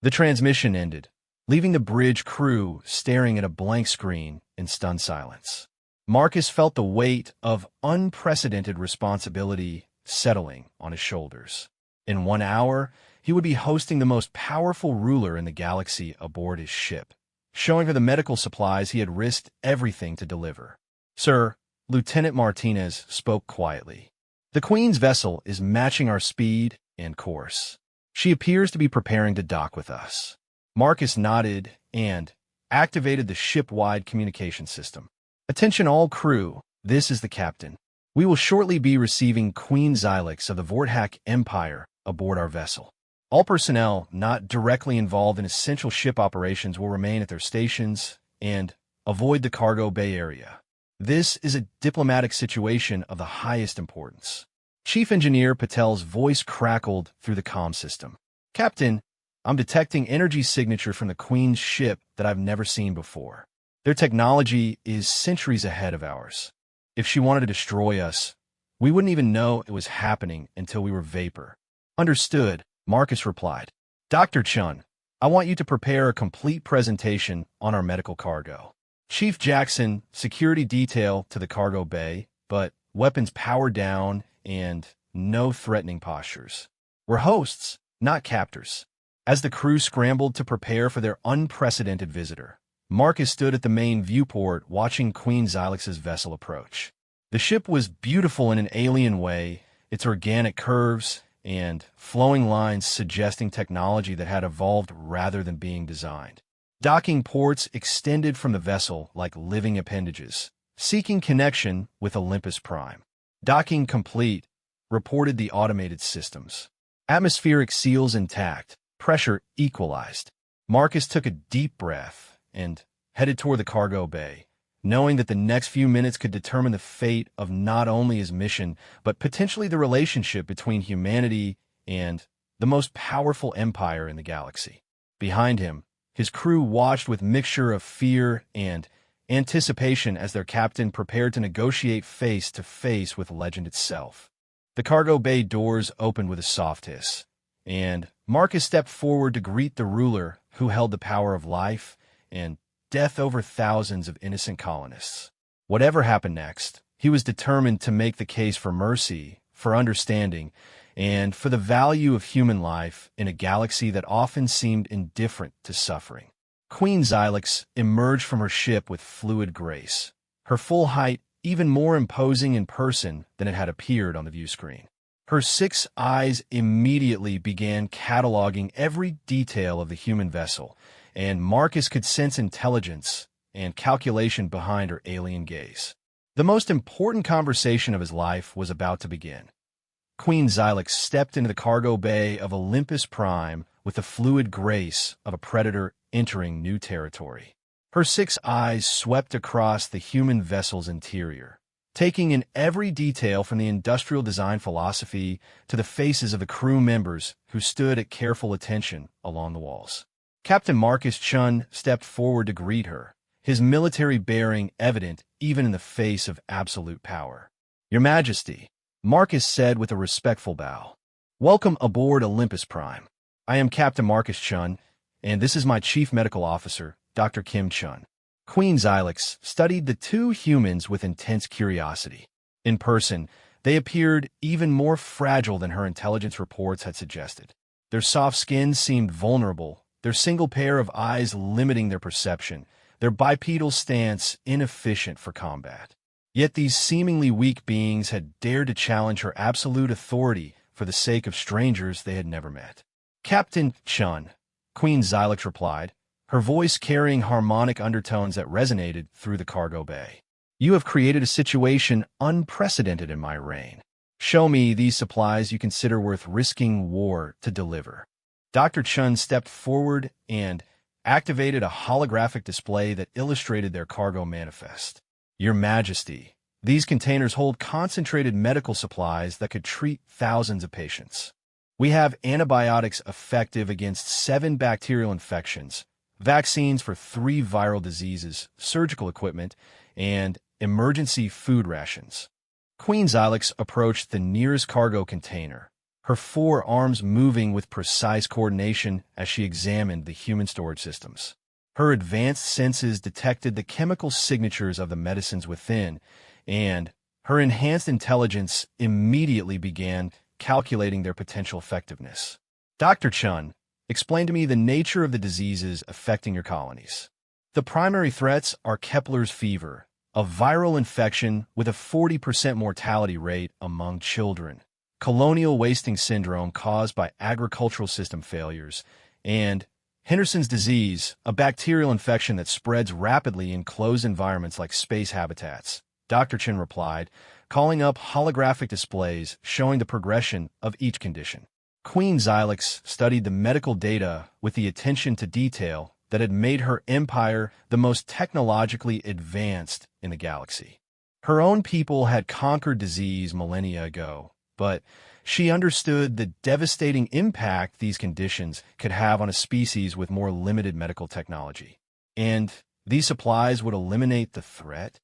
The transmission ended, leaving the bridge crew staring at a blank screen in stunned silence. Marcus felt the weight of unprecedented responsibility settling on his shoulders. In 1 hour, he would be hosting the most powerful ruler in the galaxy aboard his ship, showing her the medical supplies he had risked everything to deliver. Sir, Lieutenant Martinez spoke quietly. The Queen's vessel is matching our speed and course. She appears to be preparing to dock with us. Marcus nodded and activated the ship-wide communication system. Attention all crew, this is the captain. We will shortly be receiving Queen Xylex of the Vorthack Empire aboard our vessel. All personnel not directly involved in essential ship operations will remain at their stations and avoid the cargo bay area. This is a diplomatic situation of the highest importance. Chief Engineer Patel's voice crackled through the comm system. Captain, I'm detecting energy signature from the Queen's ship that I've never seen before. Their technology is centuries ahead of ours. If she wanted to destroy us, we wouldn't even know it was happening until we were vapor. Understood, Marcus replied. Dr. Chun, I want you to prepare a complete presentation on our medical cargo. Chief Jackson, security detail to the cargo bay, but weapons powered down and no threatening postures. We're hosts, not captors. As the crew scrambled to prepare for their unprecedented visitor, Marcus stood at the main viewport watching Queen Xylex's vessel approach. The ship was beautiful in an alien way, its organic curves and flowing lines suggesting technology that had evolved rather than being designed. Docking ports extended from the vessel like living appendages, seeking connection with Olympus Prime. Docking complete, reported the automated systems. Atmospheric seals intact, pressure equalized. Marcus took a deep breath and headed toward the cargo bay, knowing that the next few minutes could determine the fate of not only his mission, but potentially the relationship between humanity and the most powerful empire in the galaxy. Behind him, his crew watched with mixture of fear and anticipation as their captain prepared to negotiate face-to-face with legend itself. The cargo bay doors opened with a soft hiss, and Marcus stepped forward to greet the ruler who held the power of life and death over thousands of innocent colonists. Whatever happened next, he was determined to make the case for mercy, for understanding, and for the value of human life in a galaxy that often seemed indifferent to suffering. Queen Xylox emerged from her ship with fluid grace, her full height even more imposing in person than it had appeared on the view screen. Her 6 eyes immediately began cataloging every detail of the human vessel, and Marcus could sense intelligence and calculation behind her alien gaze. The most important conversation of his life was about to begin. Queen Xylox stepped into the cargo bay of Olympus Prime with the fluid grace of a predator entering new territory. Her 6 eyes swept across the human vessel's interior, taking in every detail from the industrial design philosophy to the faces of the crew members who stood at careful attention along the walls. Captain Marcus Chun stepped forward to greet her, his military bearing evident even in the face of absolute power. "Your Majesty," Marcus said with a respectful bow. "Welcome aboard Olympus Prime. I am Captain Marcus Chun, and this is my Chief Medical Officer, Dr. Kim Chun." Queen Xylox studied the 2 humans with intense curiosity. In person, they appeared even more fragile than her intelligence reports had suggested. Their soft skin seemed vulnerable, their single pair of eyes limiting their perception, their bipedal stance inefficient for combat. Yet these seemingly weak beings had dared to challenge her absolute authority for the sake of strangers they had never met. "Captain Chun," Queen Xylox replied, her voice carrying harmonic undertones that resonated through the cargo bay. "You have created a situation unprecedented in my reign. Show me these supplies you consider worth risking war to deliver." Dr. Chun stepped forward and activated a holographic display that illustrated their cargo manifest. "Your Majesty, these containers hold concentrated medical supplies that could treat thousands of patients. We have antibiotics effective against 7 bacterial infections, vaccines for 3 viral diseases, surgical equipment, and emergency food rations." Queen Xylox approached the nearest cargo container, her 4 arms moving with precise coordination as she examined the human storage systems. Her advanced senses detected the chemical signatures of the medicines within, and her enhanced intelligence immediately began calculating their potential effectiveness. "Dr. Chun, explain to me the nature of the diseases affecting your colonies." "The primary threats are Kepler's fever, a viral infection with a 40% mortality rate among children, colonial wasting syndrome caused by agricultural system failures, and Henderson's disease, a bacterial infection that spreads rapidly in closed environments like space habitats," Dr. Chin replied, calling up holographic displays showing the progression of each condition. Queen Xylox studied the medical data with the attention to detail that had made her empire the most technologically advanced in the galaxy. Her own people had conquered disease millennia ago, but she understood the devastating impact these conditions could have on a species with more limited medical technology. And these supplies would eliminate the threat.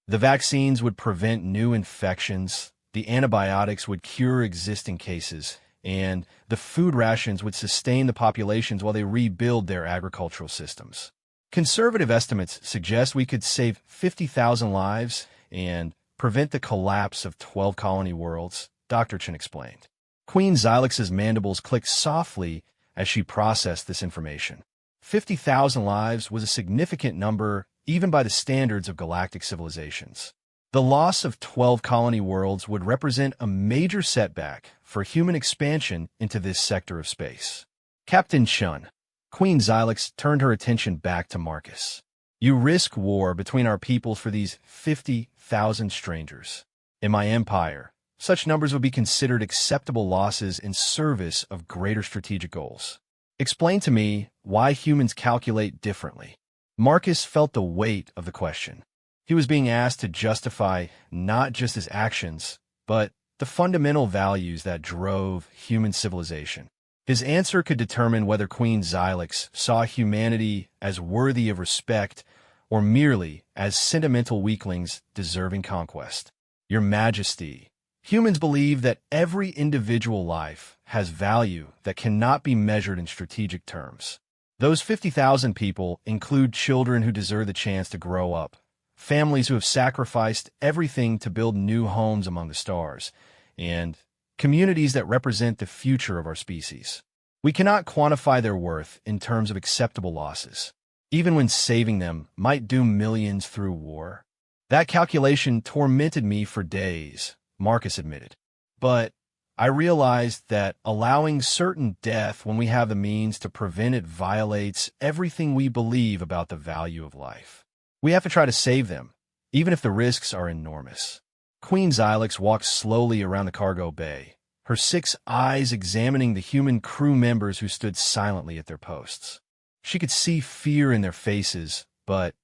The vaccines would prevent new infections, the antibiotics would cure existing cases, and the food rations would sustain the populations while they rebuild their agricultural systems. Conservative estimates suggest we could save 50,000 lives and prevent the collapse of 12 colony worlds, Dr. Chen explained. Queen Xylox's mandibles clicked softly as she processed this information. 50,000 lives was a significant number even by the standards of galactic civilizations. The loss of 12 colony worlds would represent a major setback for human expansion into this sector of space. Captain Chun, Queen Xylox turned her attention back to Marcus. You risk war between our peoples for these 50,000 strangers. In my empire, such numbers would be considered acceptable losses in service of greater strategic goals. Explain to me why humans calculate differently. Marcus felt the weight of the question. He was being asked to justify not just his actions, but the fundamental values that drove human civilization. His answer could determine whether Queen Xylox saw humanity as worthy of respect or merely as sentimental weaklings deserving conquest. Your Majesty, humans believe that every individual life has value that cannot be measured in strategic terms. Those 50,000 people include children who deserve the chance to grow up, families who have sacrificed everything to build new homes among the stars, and communities that represent the future of our species. We cannot quantify their worth in terms of acceptable losses, even when saving them might doom millions through war. That calculation tormented me for days, Marcus admitted. But I realized that allowing certain death when we have the means to prevent it violates everything we believe about the value of life. We have to try to save them, even if the risks are enormous. Queen Xylex walked slowly around the cargo bay, her 6 eyes examining the human crew members who stood silently at their posts. She could see fear in their faces, but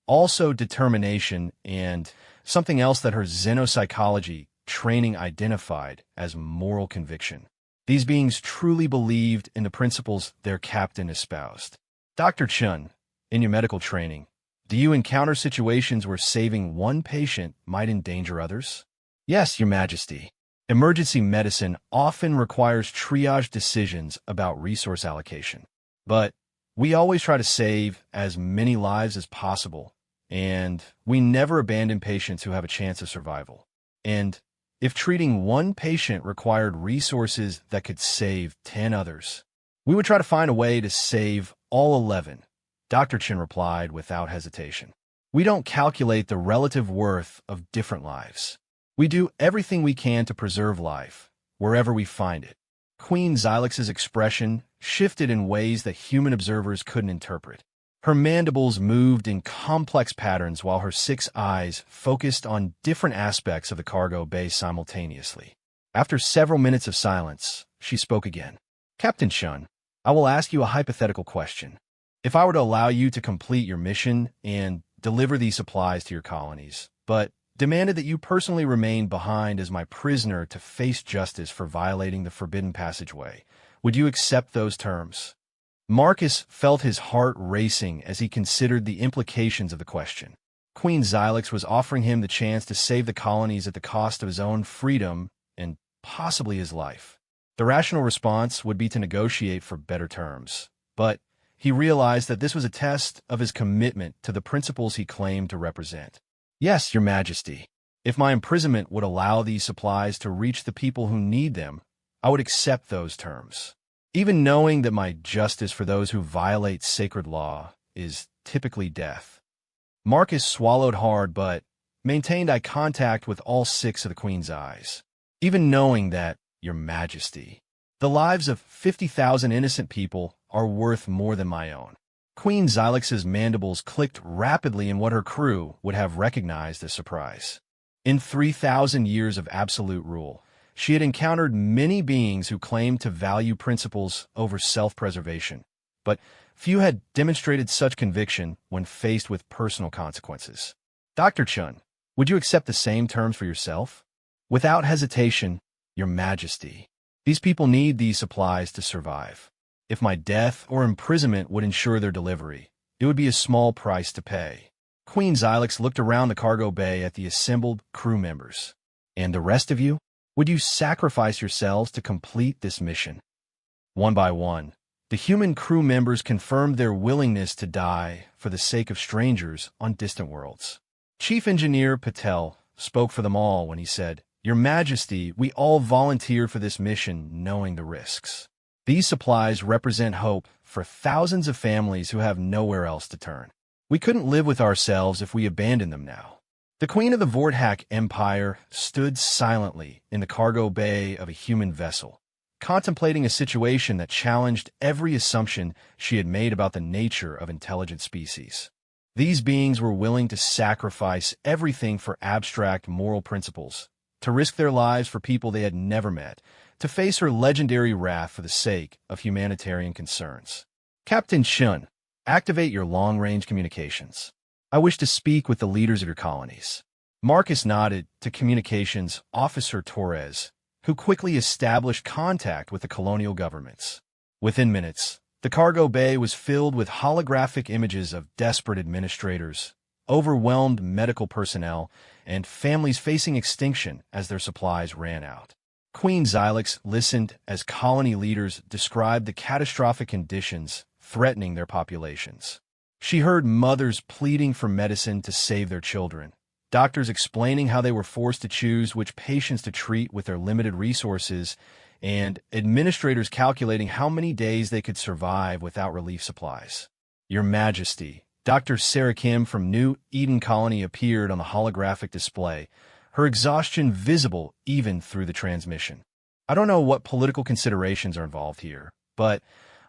also determination and something else that her xenopsychology training identified as moral conviction. These beings truly believed in the principles their captain espoused. Dr. Chun, in your medical training, do you encounter situations where saving one patient might endanger others? Yes, Your Majesty. Emergency medicine often requires triage decisions about resource allocation. But we always try to save as many lives as possible, and we never abandon patients who have a chance of survival. And if treating one patient required resources that could save 10 others, we would try to find a way to save all 11, Dr. Chin replied without hesitation. We don't calculate the relative worth of different lives. We do everything we can to preserve life, wherever we find it. Queen Xylex's expression shifted in ways that human observers couldn't interpret. Her mandibles moved in complex patterns while her 6 eyes focused on different aspects of the cargo bay simultaneously. After several minutes of silence, she spoke again. Captain Chun, I will ask you a hypothetical question. If I were to allow you to complete your mission and deliver these supplies to your colonies, but demanded that you personally remain behind as my prisoner to face justice for violating the forbidden passageway, would you accept those terms? Marcus felt his heart racing as he considered the implications of the question. Queen Xylex was offering him the chance to save the colonies at the cost of his own freedom and possibly his life. The rational response would be to negotiate for better terms, but he realized that this was a test of his commitment to the principles he claimed to represent. Yes, Your Majesty. If my imprisonment would allow these supplies to reach the people who need them, I would accept those terms. Even knowing that my justice for those who violate sacred law is typically death. Marcus swallowed hard but maintained eye contact with all 6 of the Queen's eyes. Even knowing that, Your Majesty, the lives of 50,000 innocent people are worth more than my own. Queen Xylex's mandibles clicked rapidly in what her crew would have recognized as surprise. In 3,000 years of absolute rule, she had encountered many beings who claimed to value principles over self-preservation, but few had demonstrated such conviction when faced with personal consequences. Dr. Chun, would you accept the same terms for yourself? Without hesitation, Your Majesty. These people need these supplies to survive. If my death or imprisonment would ensure their delivery, it would be a small price to pay. Queen Xylex looked around the cargo bay at the assembled crew members. And the rest of you? Would you sacrifice yourselves to complete this mission? One by one, the human crew members confirmed their willingness to die for the sake of strangers on distant worlds. Chief Engineer Patel spoke for them all when he said, Your Majesty, we all volunteered for this mission knowing the risks. These supplies represent hope for thousands of families who have nowhere else to turn. We couldn't live with ourselves if we abandoned them now. The Queen of the Vorthak Empire stood silently in the cargo bay of a human vessel, contemplating a situation that challenged every assumption she had made about the nature of intelligent species. These beings were willing to sacrifice everything for abstract moral principles, to risk their lives for people they had never met, to face her legendary wrath for the sake of humanitarian concerns. Captain Chun, activate your long-range communications. I wish to speak with the leaders of your colonies. Marcus nodded to Communications Officer Torres, who quickly established contact with the colonial governments. Within minutes, the cargo bay was filled with holographic images of desperate administrators, overwhelmed medical personnel, and families facing extinction as their supplies ran out. Queen Xylox listened as colony leaders described the catastrophic conditions threatening their populations. She heard mothers pleading for medicine to save their children, doctors explaining how they were forced to choose which patients to treat with their limited resources, and administrators calculating how many days they could survive without relief supplies. Your Majesty, Dr. Sarah Kim from New Eden Colony appeared on the holographic display, her exhaustion visible even through the transmission. I don't know what political considerations are involved here, but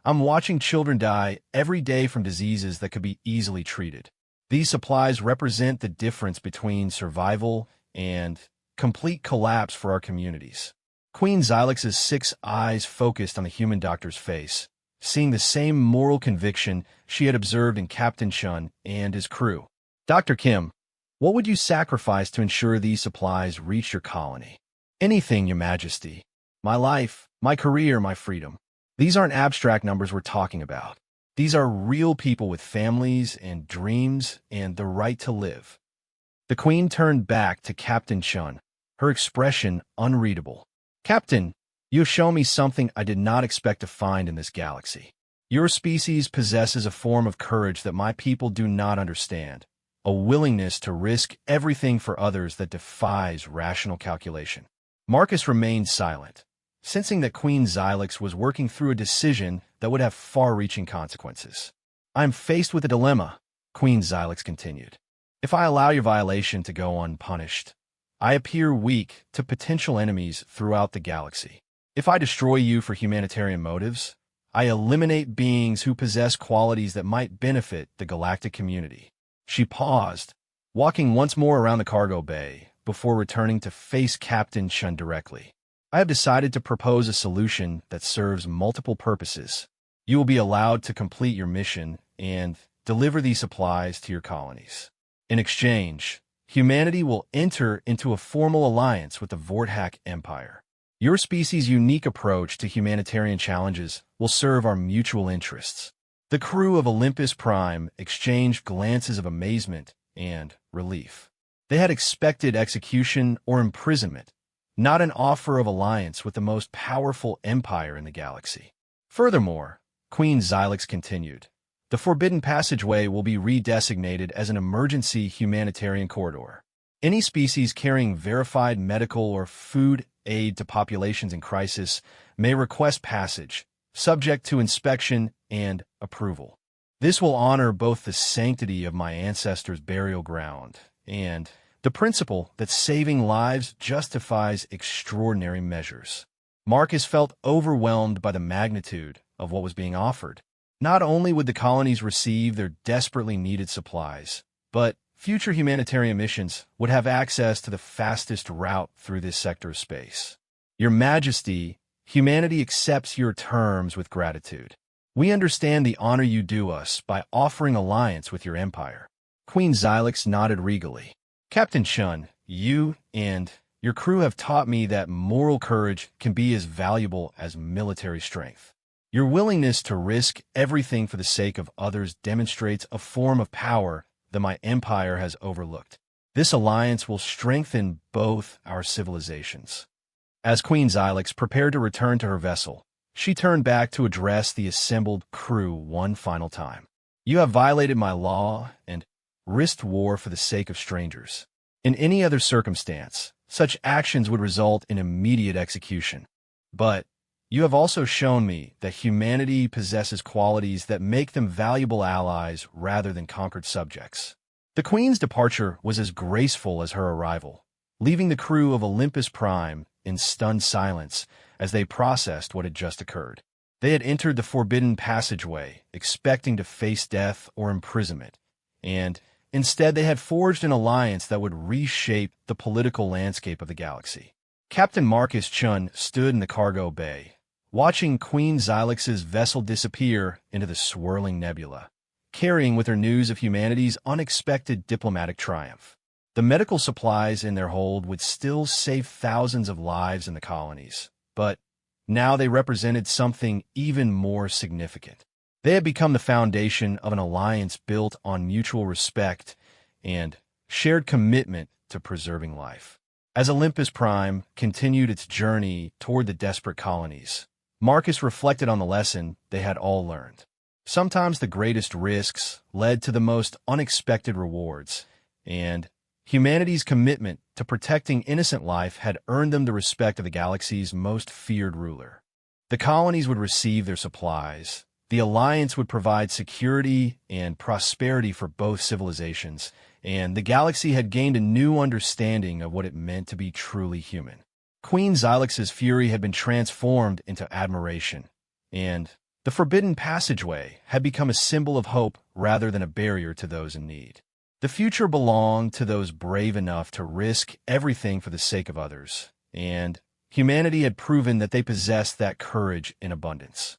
I'm watching children die every day from diseases that could be easily treated. These supplies represent the difference between survival and complete collapse for our communities. Queen Xylox's 6 eyes focused on the human doctor's face, seeing the same moral conviction she had observed in Captain Chun and his crew. Dr. Kim, what would you sacrifice to ensure these supplies reach your colony? Anything, Your Majesty. My life, my career, my freedom. These aren't abstract numbers we're talking about. These are real people with families and dreams and the right to live. The Queen turned back to Captain Chun, her expression unreadable. Captain, you have shown me something I did not expect to find in this galaxy. Your species possesses a form of courage that my people do not understand, a willingness to risk everything for others that defies rational calculation. Marcus remained silent, sensing that Queen Xylox was working through a decision that would have far-reaching consequences. I am faced with a dilemma, Queen Xylox continued. If I allow your violation to go unpunished, I appear weak to potential enemies throughout the galaxy. If I destroy you for humanitarian motives, I eliminate beings who possess qualities that might benefit the galactic community. She paused, walking once more around the cargo bay before returning to face Captain Chun directly. I have decided to propose a solution that serves multiple purposes. You will be allowed to complete your mission and deliver these supplies to your colonies. In exchange, humanity will enter into a formal alliance with the Vorthak Empire. Your species' unique approach to humanitarian challenges will serve our mutual interests. The crew of Olympus Prime exchanged glances of amazement and relief. They had expected execution or imprisonment, not an offer of alliance with the most powerful empire in the galaxy. Furthermore, Queen Xylox continued, the Forbidden Passageway will be redesignated as an emergency humanitarian corridor. Any species carrying verified medical or food aid to populations in crisis may request passage, subject to inspection and approval. This will honor both the sanctity of my ancestors' burial ground and the principle that saving lives justifies extraordinary measures. Marcus felt overwhelmed by the magnitude of what was being offered. Not only would the colonies receive their desperately needed supplies, but future humanitarian missions would have access to the fastest route through this sector of space. Your Majesty, humanity accepts your terms with gratitude. We understand the honor you do us by offering alliance with your empire. Queen Xylox nodded regally. Captain Chun, you and your crew have taught me that moral courage can be as valuable as military strength. Your willingness to risk everything for the sake of others demonstrates a form of power that my empire has overlooked. This alliance will strengthen both our civilizations. As Queen Xylox prepared to return to her vessel, she turned back to address the assembled crew one final time. You have violated my law and risked war for the sake of strangers. In any other circumstance, such actions would result in immediate execution. But you have also shown me that humanity possesses qualities that make them valuable allies rather than conquered subjects. The Queen's departure was as graceful as her arrival, leaving the crew of Olympus Prime in stunned silence as they processed what had just occurred. They had entered the Forbidden Passageway, expecting to face death or imprisonment, and instead they had forged an alliance that would reshape the political landscape of the galaxy. Captain Marcus Chun stood in the cargo bay, watching Queen Xylox's vessel disappear into the swirling nebula, carrying with her news of humanity's unexpected diplomatic triumph. The medical supplies in their hold would still save thousands of lives in the colonies, but now they represented something even more significant. They had become the foundation of an alliance built on mutual respect and shared commitment to preserving life. As Olympus Prime continued its journey toward the desperate colonies, Marcus reflected on the lesson they had all learned. Sometimes the greatest risks led to the most unexpected rewards, and humanity's commitment to protecting innocent life had earned them the respect of the galaxy's most feared ruler. The colonies would receive their supplies. The alliance would provide security and prosperity for both civilizations, and the galaxy had gained a new understanding of what it meant to be truly human. Queen Xylix's fury had been transformed into admiration, and the forbidden passageway had become a symbol of hope rather than a barrier to those in need. The future belonged to those brave enough to risk everything for the sake of others, and humanity had proven that they possessed that courage in abundance.